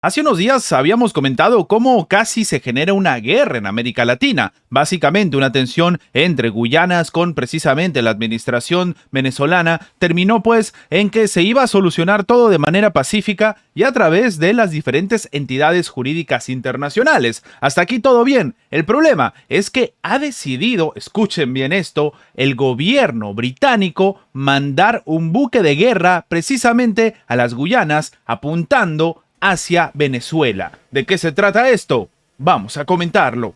Hace unos días habíamos comentado cómo casi se genera una guerra en América Latina, básicamente una tensión entre Guyanas con precisamente la administración venezolana terminó pues en que se iba a solucionar todo de manera pacífica y a través de las diferentes entidades jurídicas internacionales. Hasta aquí todo bien. El problema es que ha decidido, escuchen bien esto, el gobierno británico mandar un buque de guerra precisamente a las Guyanas apuntando hacia Venezuela. ¿De qué se trata esto? Vamos a comentarlo.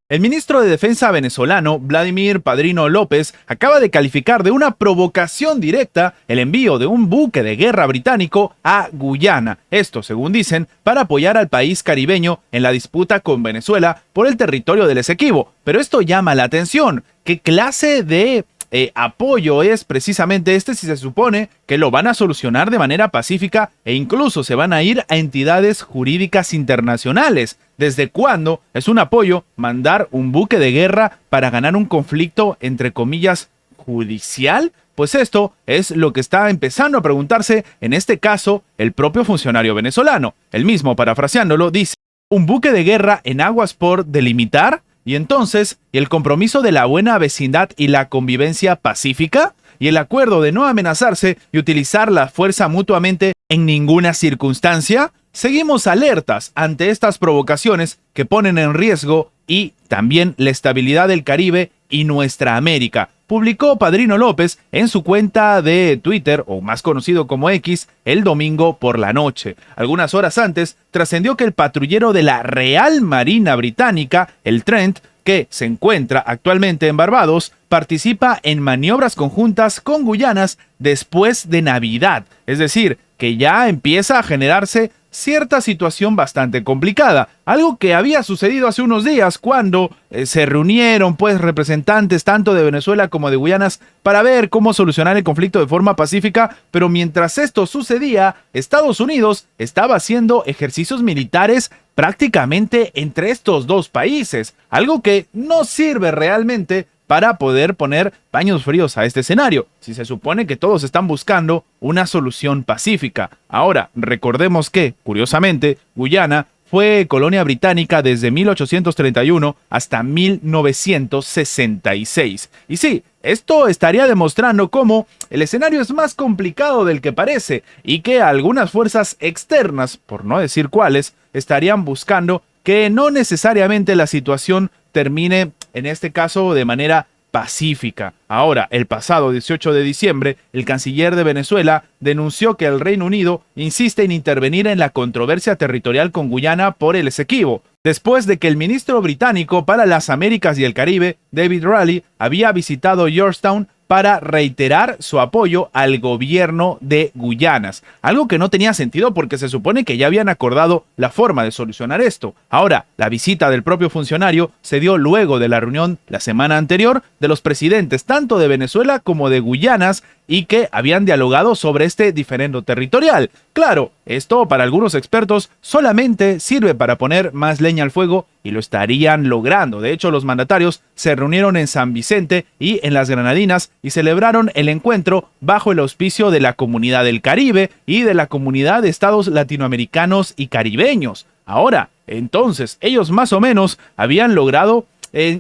El ministro de Defensa venezolano, Vladimir Padrino López, acaba de calificar de una provocación directa el envío de un buque de guerra británico a Guyana. Esto, según dicen, para apoyar al país caribeño en la disputa con Venezuela por el territorio del Esequibo. Pero esto llama la atención. ¿Qué clase de apoyo es precisamente este si se supone que lo van a solucionar de manera pacífica e incluso se van a ir a entidades jurídicas internacionales? ¿Desde cuándo es un apoyo mandar un buque de guerra para ganar un conflicto entre comillas judicial? Pues esto es lo que está empezando a preguntarse en este caso el propio funcionario venezolano. El mismo, parafraseándolo, dice: ¿un buque de guerra en aguas por delimitar? Y entonces, ¿y el compromiso de la buena vecindad y la convivencia pacífica? ¿Y el acuerdo de no amenazarse y utilizar la fuerza mutuamente en ninguna circunstancia? Seguimos alertas ante estas provocaciones que ponen en riesgo y también la estabilidad del Caribe y nuestra América, publicó Padrino López en su cuenta de Twitter, o más conocido como X, el domingo por la noche. Algunas horas antes, trascendió que el patrullero de la Real Marina Británica, el Trent, que se encuentra actualmente en Barbados, participa en maniobras conjuntas con Guyanas después de Navidad. Es decir, que ya empieza a generarse cierta situación bastante complicada, algo que había sucedido hace unos días cuando se reunieron pues representantes tanto de Venezuela como de Guyanas para ver cómo solucionar el conflicto de forma pacífica, pero mientras esto sucedía, Estados Unidos estaba haciendo ejercicios militares prácticamente entre estos dos países, algo que no sirve realmente para poder poner paños fríos a este escenario, si se supone que todos están buscando una solución pacífica. Ahora, recordemos que, curiosamente, Guyana fue colonia británica desde 1831 hasta 1966. Y sí, esto estaría demostrando cómo el escenario es más complicado del que parece y que algunas fuerzas externas, por no decir cuáles, estarían buscando que no necesariamente la situación termine, en este caso, de manera pacífica. Ahora, el pasado 18 de diciembre, el canciller de Venezuela denunció que el Reino Unido insiste en intervenir en la controversia territorial con Guyana por el Esequibo, después de que el ministro británico para las Américas y el Caribe, David Raleigh, había visitado Georgetown para reiterar su apoyo al gobierno de Guyanas, algo que no tenía sentido porque se supone que ya habían acordado la forma de solucionar esto. Ahora, la visita del propio funcionario se dio luego de la reunión la semana anterior de los presidentes tanto de Venezuela como de Guyanas y que habían dialogado sobre este diferendo territorial. Claro, esto para algunos expertos solamente sirve para poner más leña al fuego y lo estarían logrando. De hecho, los mandatarios se reunieron en San Vicente y en las Granadinas y celebraron el encuentro bajo el auspicio de la Comunidad del Caribe y de la Comunidad de Estados Latinoamericanos y Caribeños. Ahora, entonces, ellos más o menos habían logrado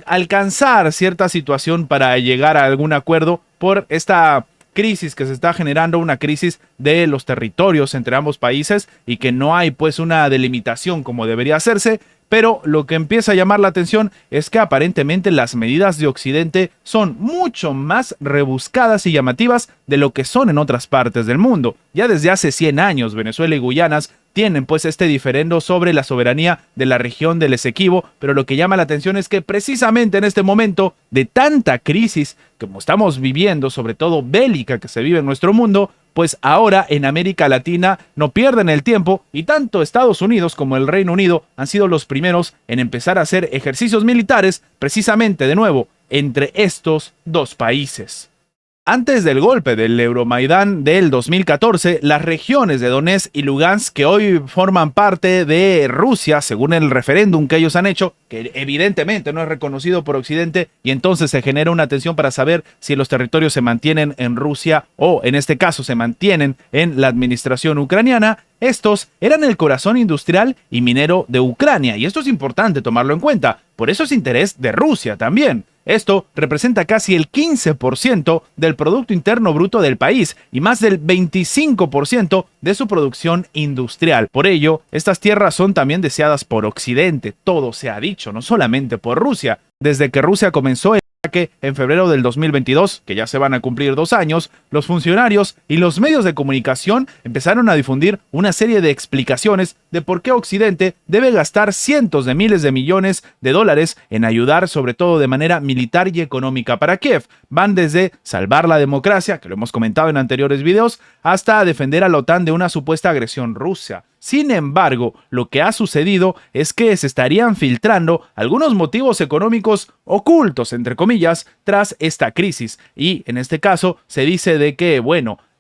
alcanzar cierta situación para llegar a algún acuerdo por esta crisis que se está generando, una crisis de los territorios entre ambos países y que no hay pues una delimitación como debería hacerse. Pero lo que empieza a llamar la atención es que aparentemente las medidas de Occidente son mucho más rebuscadas y llamativas de lo que son en otras partes del mundo. Ya desde hace 100 años Venezuela y Guyanas tienen pues este diferendo sobre la soberanía de la región del Esequibo, pero lo que llama la atención es que precisamente en este momento de tanta crisis como estamos viviendo, sobre todo bélica que se vive en nuestro mundo, pues ahora en América Latina no pierden el tiempo y tanto Estados Unidos como el Reino Unido han sido los primeros en empezar a hacer ejercicios militares precisamente de nuevo entre estos dos países. Antes del golpe del Euromaidán del 2014, las regiones de Donetsk y Lugansk, que hoy forman parte de Rusia, según el referéndum que ellos han hecho, que evidentemente no es reconocido por Occidente, y entonces se genera una tensión para saber si los territorios se mantienen en Rusia o, en este caso, se mantienen en la administración ucraniana. Estos eran el corazón industrial y minero de Ucrania, y esto es importante tomarlo en cuenta. Por eso es interés de Rusia también. Esto representa casi el 15% del Producto Interno Bruto del país y más del 25% de su producción industrial. Por ello, estas tierras son también deseadas por Occidente, todo se ha dicho, no solamente por Rusia. Desde que Rusia comenzó el ataque en febrero del 2022, que ya se van a cumplir 2 años, los funcionarios y los medios de comunicación empezaron a difundir una serie de explicaciones de por qué Occidente debe gastar cientos de miles de millones de dólares en ayudar, sobre todo de manera militar y económica para Kiev. Van desde salvar la democracia, que lo hemos comentado en anteriores videos, hasta defender a la OTAN de una supuesta agresión rusa. Sin embargo, lo que ha sucedido es que se estarían filtrando algunos motivos económicos ocultos, entre comillas, tras esta crisis. Y en este caso se dice de que,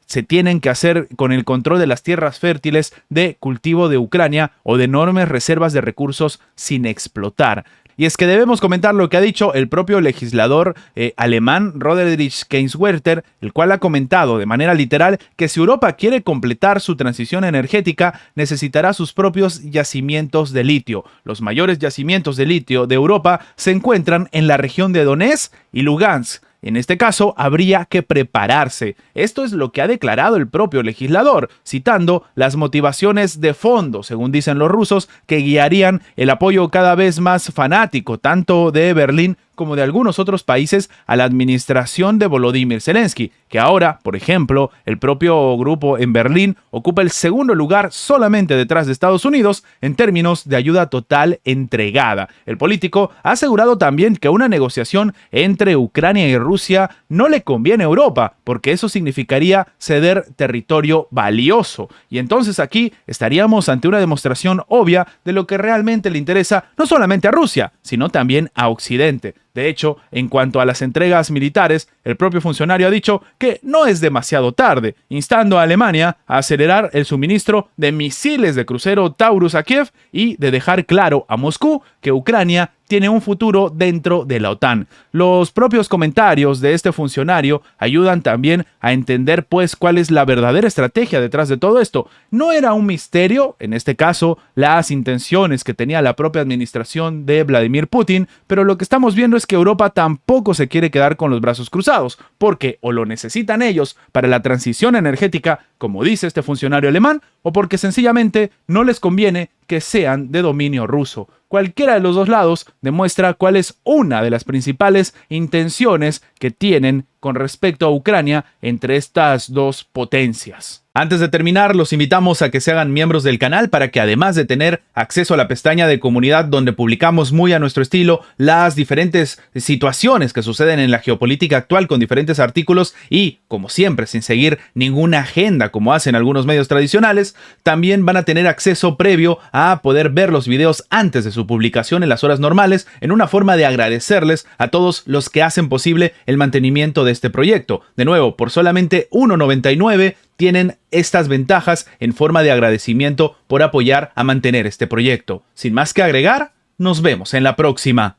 se tienen que hacer con el control de las tierras fértiles de cultivo de Ucrania o de enormes reservas de recursos sin explotar. Y es que debemos comentar lo que ha dicho el propio legislador alemán Roderich Kainswerter, el cual ha comentado de manera literal que si Europa quiere completar su transición energética, necesitará sus propios yacimientos de litio. Los mayores yacimientos de litio de Europa se encuentran en la región de Donetsk y Lugansk. En este caso, habría que prepararse. Esto es lo que ha declarado el propio legislador, citando las motivaciones de fondo, según dicen los rusos, que guiarían el apoyo cada vez más fanático, tanto de Berlín como de algunos otros países, a la administración de Volodymyr Zelensky, que ahora, por ejemplo, el propio grupo en Berlín ocupa el segundo lugar solamente detrás de Estados Unidos en términos de ayuda total entregada. El político ha asegurado también que una negociación entre Ucrania y Rusia no le conviene a Europa, porque eso significaría ceder territorio valioso. Y entonces aquí estaríamos ante una demostración obvia de lo que realmente le interesa no solamente a Rusia, sino también a Occidente. De hecho, en cuanto a las entregas militares, el propio funcionario ha dicho que no es demasiado tarde, instando a Alemania a acelerar el suministro de misiles de crucero Taurus a Kiev y de dejar claro a Moscú que Ucrania tiene un futuro dentro de la OTAN. Los propios comentarios de este funcionario ayudan también a entender cuál es la verdadera estrategia detrás de todo esto. No era un misterio, en este caso, las intenciones que tenía la propia administración de Vladimir Putin, pero lo que estamos viendo es que Europa tampoco se quiere quedar con los brazos cruzados, porque o lo necesitan ellos para la transición energética, como dice este funcionario alemán, o porque sencillamente no les conviene que sean de dominio ruso. Cualquiera de los dos lados demuestra cuál es una de las principales intenciones que tienen con respecto a Ucrania entre estas dos potencias. Antes de terminar, los invitamos a que se hagan miembros del canal para que, además de tener acceso a la pestaña de comunidad donde publicamos muy a nuestro estilo las diferentes situaciones que suceden en la geopolítica actual con diferentes artículos y, como siempre, sin seguir ninguna agenda como hacen algunos medios tradicionales, también van a tener acceso previo a poder ver los videos antes de su publicación en las horas normales, en una forma de agradecerles a todos los que hacen posible el mantenimiento de este proyecto. De nuevo, por solamente $1.99 tienen estas ventajas en forma de agradecimiento por apoyar a mantener este proyecto. Sin más que agregar, nos vemos en la próxima.